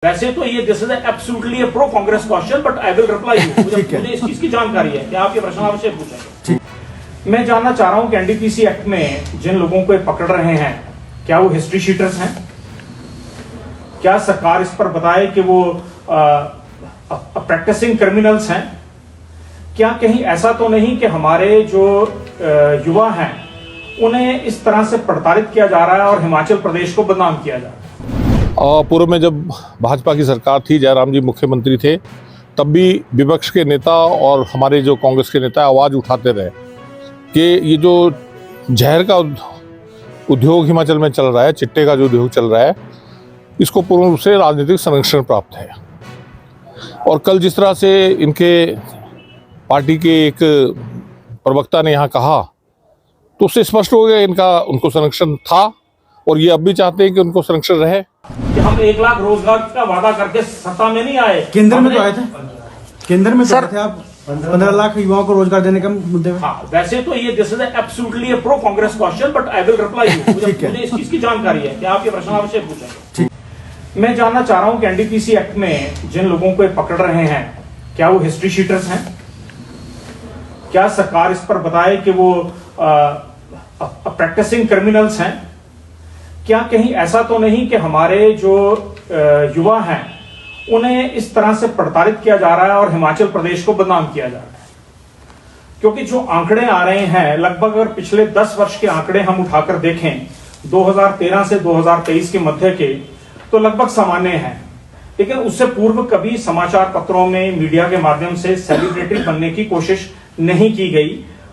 वैसे तो ये this is absolutely pro Congress question, but I will reply you. मुझे इस चीज की जानकारी है कि आप ये प्रश्न अवश्य पूछेंगे। मैं जानना चाह रहा हूं कि एनडीपीसी एक्ट में जिन लोगों को पकड़ रहे हैं, क्या वो हिस्ट्री शीटर्स हैं? क्या सरकार इस पर बताए कि वो प्रैक्टिसिंग क्रिमिनल्स हैं? क्या कहीं ऐसा तो नहीं कि हमारे जो युवा हैं उन्हें इस तरह से प्रताड़ित किया जा रहा है और हिमाचल प्रदेश को बदनाम किया जा रहा है? पूर्व में जब भाजपा की सरकार थी, जयराम जी मुख्यमंत्री थे, तब भी विपक्ष के नेता और हमारे जो कांग्रेस के नेता आवाज़ उठाते रहे कि ये जो जहर का उद्योग हिमाचल में चल रहा है, चिट्टे का जो उद्योग चल रहा है, इसको पूर्ण रूप से राजनीतिक संरक्षण प्राप्त है। और कल जिस तरह से इनके पार्टी के एक प्रवक्ता ने यहाँ कहा, तो उससे स्पष्ट हो गया इनका उनको संरक्षण था और ये अब भी चाहते हैं कि उनको संरक्षण रहे। कि हम 1 लाख रोजगार का वादा करके सत्ता में नहीं आए, केंद्र में तो आए थे। केंद्र में तो आए थे आप 15 लाख युवाओं को रोजगार देने का मुद्दे में। हाँ, वैसे तो ये this is absolutely pro Congress question, but I will reply you. मुझे इस चीज की जानकारी है कि आप ये प्रश्न अवश्य पूछेंगे। मैं जानना चाह रहा हूं कि एनडीपीसी एक्ट में जिन लोगों को पकड़ रहे हैं, क्या वो हिस्ट्री शीटर्स हैं? क्या सरकार इस पर बताए कि वो प्रैक्टिसिंग क्रिमिनल्स हैं? क्या कहीं ऐसा तो नहीं कि हमारे जो युवा हैं उन्हें इस तरह से प्रताड़ित किया जा रहा है और हिमाचल प्रदेश को बदनाम किया जा रहा है? क्योंकि जो आंकड़े आ रहे हैं, लगभग अगर पिछले 10 वर्ष के आंकड़े हम उठाकर देखें, 2013 से 2023 के मध्य के, तो लगभग सामान्य हैं। लेकिन उससे पूर्व कभी समाचार पत्रों में, मीडिया के माध्यम से सेलिब्रिटी बनने की कोशिश नहीं की गई।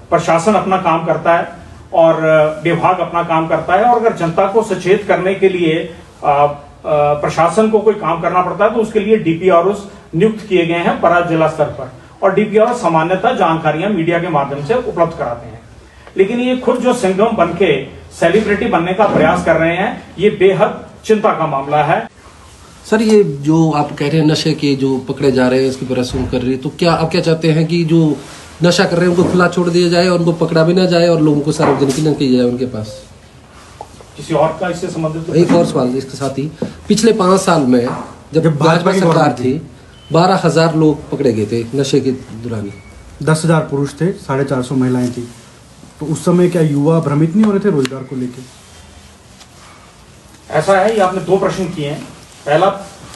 प्रशासन अपना काम करता है और विभाग अपना काम करता है, और अगर जनता को सचेत करने के लिए प्रशासन को कोई काम करना पड़ता है तो उसके लिए डीपीआरओ नियुक्त किए गए हैं पराज जिला स्तर पर, और डीपीआरओ सामान्यतः जानकारियां मीडिया के माध्यम से उपलब्ध कराते हैं। लेकिन ये खुद जो सिंघम बन के सेलिब्रिटी बनने का प्रयास कर रहे हैं, ये बेहद चिंता का मामला है। सर, ये जो आप कह रहे हैं नशे के जो पकड़े जा रहे हैं, इसकी बरसुम कर रही है, तो क्या आप क्या चाहते हैं कि जो नशा कर रहे हैं उनको खुला छोड़ दिया जाए और उनको पकड़ा भी ना जाए और लोगों को सार्वजनिक न किया जाए उनके पास? किसी और का इससे संबंधित एक और सवाल इसके साथ ही, पिछले 5 साल में जब भाजपा सरकार थी, 12,000 लोग पकड़े गए थे नशे के दौरान। 10,000 पुरुष थे, 450 महिलाएं थी। तो उस समय क्या युवा भ्रमित नहीं हो रहे थे रोजगार को लेकर? ऐसा है, ये आपने 2 प्रश्न किए हैं। पहला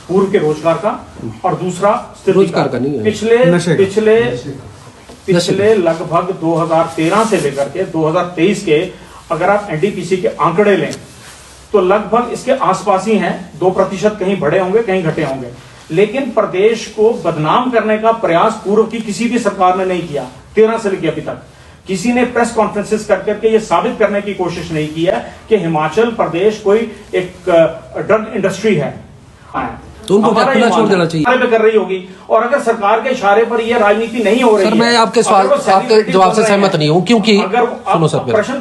पूर्व के रोजगार का और दूसरा स्थिति रोजगार का नहीं है। पिछले लगभग 2013 से लेकर के 2023 के अगर आप एनडीपीसी के आंकड़े लें तो लगभग इसके आसपास ही हैं। 2% कहीं बढ़े होंगे, कहीं घटे होंगे। लेकिन प्रदेश को बदनाम करने का प्रयास पूर्व की किसी भी सरकार ने नहीं किया। 13 से लेकर अभी तक किसी ने प्रेस कॉन्फ्रेंसेस करके ये साबित करने की कोशिश नहीं की है कि हिमाचल प्रदेश कोई एक ड्रग इंडस्ट्री है। तो उनको क्या खुला छोड़ देना चाहिए? पे कर रही होगी, और अगर सरकार के इशारे पर यह राजनीति नहीं हो रही सर, मैं आपके सवाल, आपके जवाब से सहमत नहीं हूँ, क्योंकि सुनो सर, प्रश्न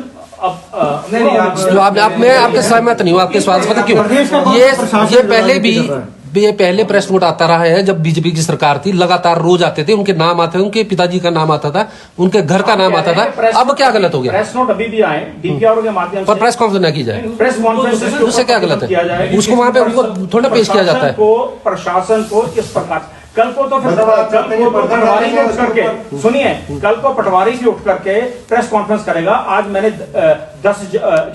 मैं आपके सहमत नहीं हूँ आपके सवाल से। पता क्यों? ये पहले प्रेस नोट आता रहा है जब बीजेपी की सरकार थी, लगातार रोज आते थे, उनके नाम आते थे, उनके पिताजी का नाम आता था, उनके घर का नाम आता था। अब क्या गलत हो गया? प्रेस नोट अभी भी आए डीपीआरओ के माध्यम से, पर प्रेस कॉन्फ्रेंस न की जाए, प्रेस कॉन्फ्रेंस उससे क्या गलत है? उसको वहां पे उनको थोड़ा पेश किया जाता है। प्रशासन को इस प्रकार कल को तो फिर पटवारी भी उठ करके, सुनिए, कल को पटवारी भी उठ करके प्रेस कॉन्फ्रेंस करेगा। आज मैंने 10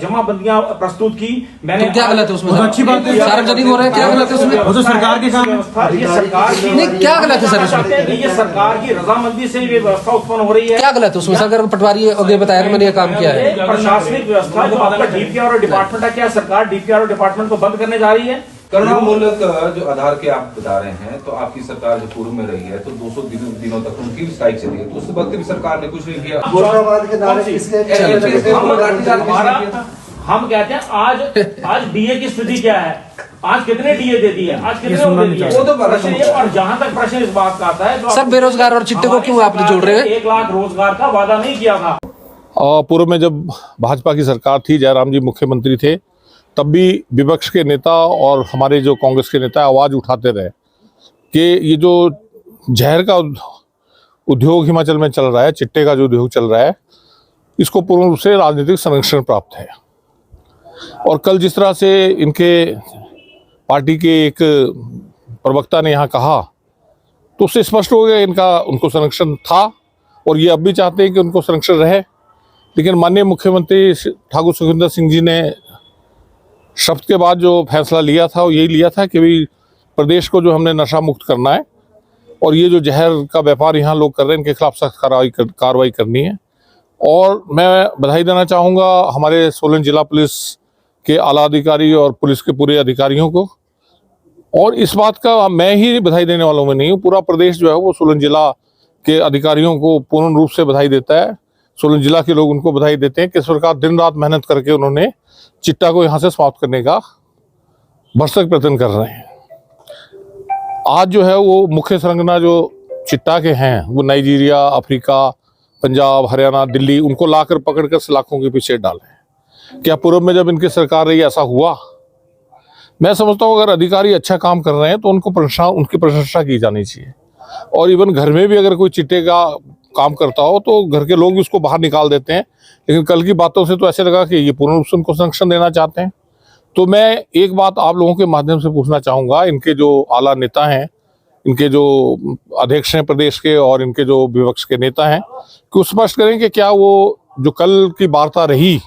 जमाबंदियां प्रस्तुत की। मैंने तो क्या गलत है उसमें? अच्छी बात है, सार्वजनिक हो रहे हैं, क्या गलत है उसमें? वो तो सरकार के काम है। ये सरकार की नहीं, क्या गलत है सर इसमें? ये सरकार की रजामंदी से ये व्यवस्था उत्पन्न हो रही है। क्या गलत है उसमें? अगर पटवारी आगे बताया कि मैंने ये काम किया है। प्रशासनिक व्यवस्था जो आपका डीपीआरओ डिपार्टमेंट है, क्या सरकार डीपीआरओ डिपार्टमेंट को बंद करने जा रही है? करुणामूलक जो आधार के आप बता रहे हैं, तो आपकी सरकार जो पूर्व में रही है तो 200 दिनों तक उनकी स्ट्राइक चली है, तो उस वक्त भी सरकार ने कुछ नहीं किया। हम कहते हैं आज डीए की स्थिति क्या है? आज कितने डीए दे दिए? आज कितने दे दिए? वो तो प्रश्न है। और जहां तक प्रश्न इस बात का आता है, तो सर, बेरोजगार और चिट्टे को क्यों आप जोड़ रहे हैं? 1 लाख रोजगार का वादा नहीं किया था। पूर्व में जब भाजपा की सरकार थी, जयराम जी मुख्यमंत्री थे, तब भी विपक्ष के नेता और हमारे जो कांग्रेस के नेता आवाज़ उठाते रहे कि ये जो जहर का उद्योग हिमाचल में चल रहा है, चिट्टे का जो उद्योग चल रहा है, इसको पूर्ण रूप से राजनीतिक संरक्षण प्राप्त है। और कल जिस तरह से इनके पार्टी के एक प्रवक्ता ने यहाँ कहा, तो उससे स्पष्ट हो गया इनका उनको संरक्षण था और ये अब भी चाहते हैं कि उनको संरक्षण रहे। लेकिन माननीय मुख्यमंत्री ठाकुर सुखविंदर सिंह जी ने शपथ के बाद जो फैसला लिया था वो यही लिया था कि भाई प्रदेश को जो हमने नशा मुक्त करना है और ये जो जहर का व्यापार यहाँ लोग कर रहे हैं इनके खिलाफ सख्त कार्रवाई करनी है। और मैं बधाई देना चाहूँगा हमारे सोलन जिला पुलिस के आला अधिकारी और पुलिस के पूरे अधिकारियों को। और इस बात का मैं ही बधाई देने वालों में नहीं हूँ, पूरा प्रदेश जो है वो सोलन जिला के अधिकारियों को पूर्ण रूप से बधाई देता है। सोलन जिला के लोग उनको बधाई देते हैं कि सरकार दिन रात मेहनत करके उन्होंने चिट्टा को यहाँ से समाप्त करने का भरसक प्रयत्न कर रहे हैं। आज जो है वो मुख्य संरचना जो चिट्टा के हैं वो नाइजीरिया, अफ्रीका, पंजाब, हरियाणा, दिल्ली, उनको लाकर पकड़कर सलाखों के पीछे डालें। क्या पूर्व में जब इनकी सरकार रही ऐसा हुआ? मैं समझता हूँ अगर अधिकारी अच्छा काम कर रहे हैं तो उनकी प्रशंसा की जानी चाहिए। और इवन घर में भी अगर कोई चिट्टे का काम करता हो तो घर के लोग भी उसको बाहर निकाल देते हैं। लेकिन कल की बातों से तो ऐसे लगा कि ये पूर्ण रूप से उनको संरक्षण देना चाहते हैं। तो मैं एक बात आप लोगों के माध्यम से पूछना चाहूँगा, इनके जो आला नेता हैं, इनके जो अध्यक्ष हैं प्रदेश के और इनके जो विपक्ष के नेता हैं, कि वो स्पष्ट करें कि क्या वो जो कल की वार्ता रही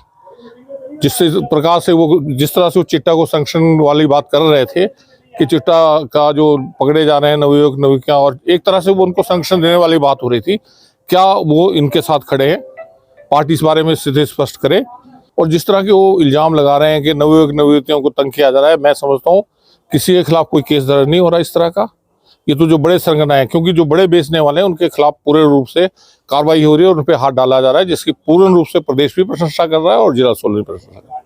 जिस प्रकार से वो जिस तरह से वो चिट्टा को संरक्षण वाली बात कर रहे थे कि चिट्टा का जो पकड़े जा रहे हैं नवयुवक नवयुवतियां और एक तरह से वो उनको संरक्षण देने वाली बात हो रही थी, क्या वो इनके साथ खड़े हैं? पार्टी इस बारे में सीधे स्पष्ट करे। और जिस तरह के वो इल्जाम लगा रहे हैं कि नवयुवक नवयुवतियों को तंग किया जा रहा है, मैं समझता हूँ किसी के खिलाफ कोई केस दर्ज नहीं हो रहा इस तरह का। ये तो जो बड़े संगठन हैं, क्योंकि जो बड़े बेचने वाले हैं उनके खिलाफ पूरे रूप से कार्रवाई हो रही है और उन पर हाथ डाला जा रहा है, जिसकी पूर्ण रूप से प्रदेश भी प्रशंसा कर रहा है और जिला सोलन भी प्रशंसा कर रहा है।